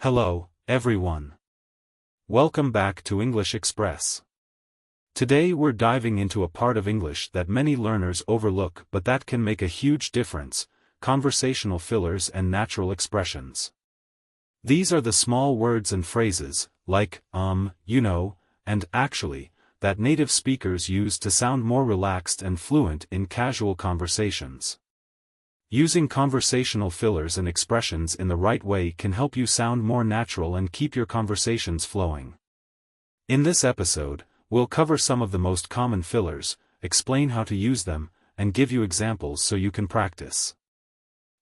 Hello, everyone. Welcome back to English Express. Today we're diving into a part of English that many learners overlook but that can make a huge difference: conversational fillers and natural expressions. These are the small words and phrases, like, and actually, that native speakers use to sound more relaxed and fluent in casual conversations. Using conversational fillers and expressions in the right way can help you sound more natural and keep your conversations flowing. In this episode, we'll cover some of the most common fillers, explain how to use them, and give you examples so you can practice.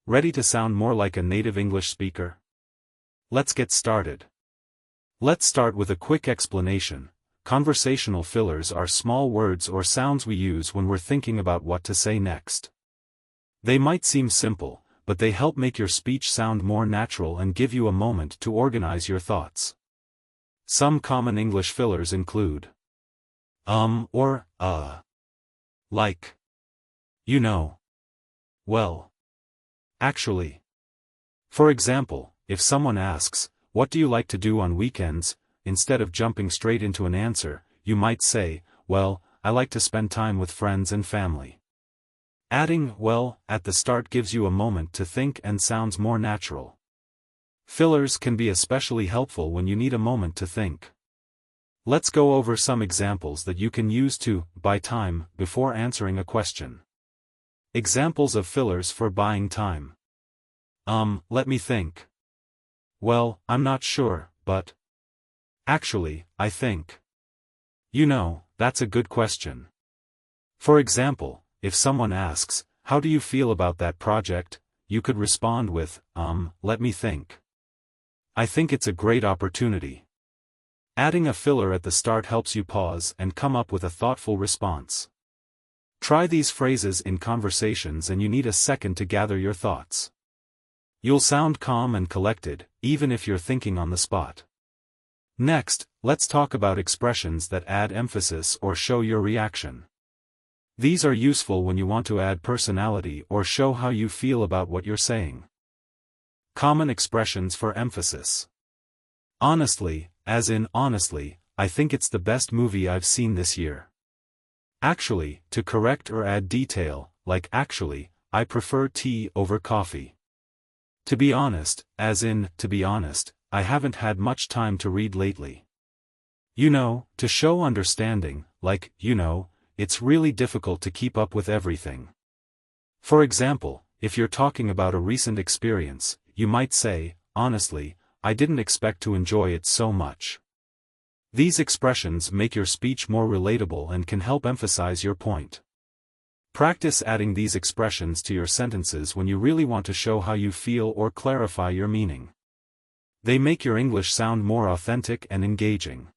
Ready to sound more like a native English speaker? Let's get started. Let's start with a quick explanation. Conversational fillers are small words or sounds we use when we're thinking about what to say next. They might seem simple, but they help make your speech sound more natural and give you a moment to organize your thoughts. Some common English fillers include or like, well, actually. For example, if someone asks, "What do you like to do on weekends?" instead of jumping straight into an answer, you might say, "Well, I like to spend time with friends and family." Adding "well" at the start gives you a moment to think and sounds more natural. Fillers can be especially helpful when you need a moment to think. Let's go over some examples that you can use to buy time before answering a question. Examples of fillers for buying time. Let me think. Well, I'm not sure, but actually, I think. That's a good question. For example, if someone asks, "How do you feel about that project?" you could respond with, let me think. I think it's a great opportunity. Adding a filler at the start helps you pause and come up with a thoughtful response. Try these phrases in conversations and you need a second to gather your thoughts. You'll sound calm and collected, even if you're thinking on the spot. Next, let's talk about expressions that add emphasis or show your reaction. These are useful when you want to add personality or show how you feel about what you're saying. Common expressions for emphasis. Honestly, as in honestly, I think it's the best movie I've seen this year. Actually, to correct or add detail, like actually, I prefer tea over coffee. To be honest, as in, to be honest, I haven't had much time to read lately. To show understanding, like, it's really difficult to keep up with everything. For example, if you're talking about a recent experience, you might say, "Honestly, I didn't expect to enjoy it so much." These expressions make your speech more relatable and can help emphasize your point. Practice adding these expressions to your sentences when you really want to show how you feel or clarify your meaning. They make your English sound more authentic and engaging.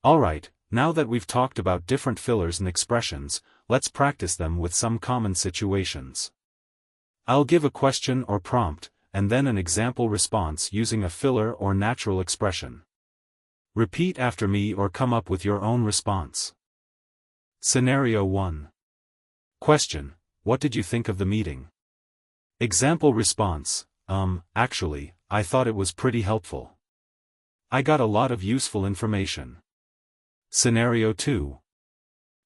Alright, now that we've talked about different fillers and expressions, let's practice them with some common situations. I'll give a question or prompt, and then an example response using a filler or natural expression. Repeat after me or come up with your own response. Scenario 1. Question: What did you think of the meeting? Example response: Actually, I thought it was pretty helpful. I got a lot of useful information. Scenario 2.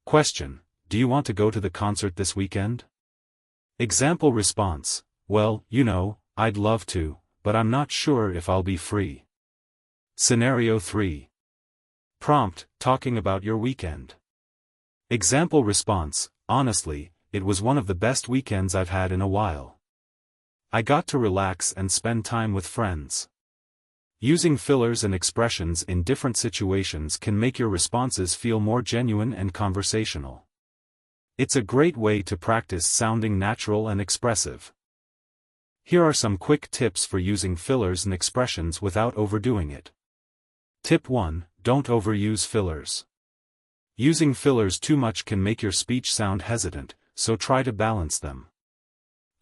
Question: Do you want to go to the concert this weekend? Example response: Well, I'd love to, but I'm not sure if I'll be free. Scenario 3. Prompt: Talking about your weekend. Example response: Honestly, it was one of the best weekends I've had in a while. I got to relax and spend time with friends. Using fillers and expressions in different situations can make your responses feel more genuine and conversational. It's a great way to practice sounding natural and expressive. Here are some quick tips for using fillers and expressions without overdoing it. Tip 1: Don't overuse fillers. Using fillers too much can make your speech sound hesitant, so try to balance them.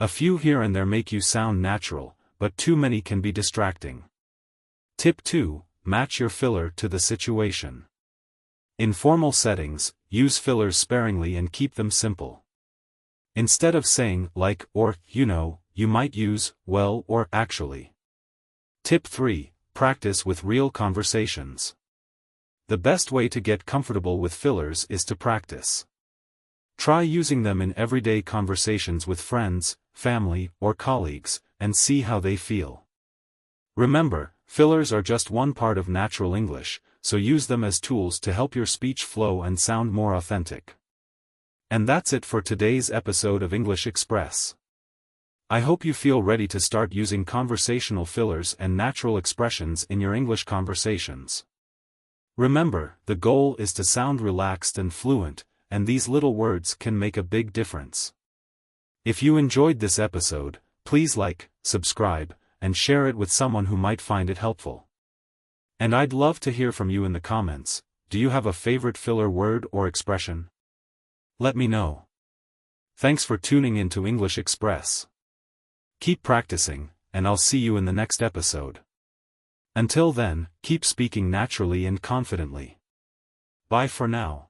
A few here and there make you sound natural, but too many can be distracting. Tip 2: Match your filler to the situation. In formal settings, use fillers sparingly and keep them simple. Instead of saying like or you might use well or actually. Tip 3: practice with real conversations. The best way to get comfortable with fillers is to practice. Try using them in everyday conversations with friends, family, or colleagues, and see how they feel. Remember, fillers are just one part of natural English, so use them as tools to help your speech flow and sound more authentic. And that's it for today's episode of English Express. I hope you feel ready to start using conversational fillers and natural expressions in your English conversations. Remember, the goal is to sound relaxed and fluent, and these little words can make a big difference. If you enjoyed this episode, please like, subscribe, and share it with someone who might find it helpful. And I'd love to hear from you in the comments. Do you have a favorite filler word or expression? Let me know. Thanks for tuning in to English Express. Keep practicing, and I'll see you in the next episode. Until then, keep speaking naturally and confidently. Bye for now.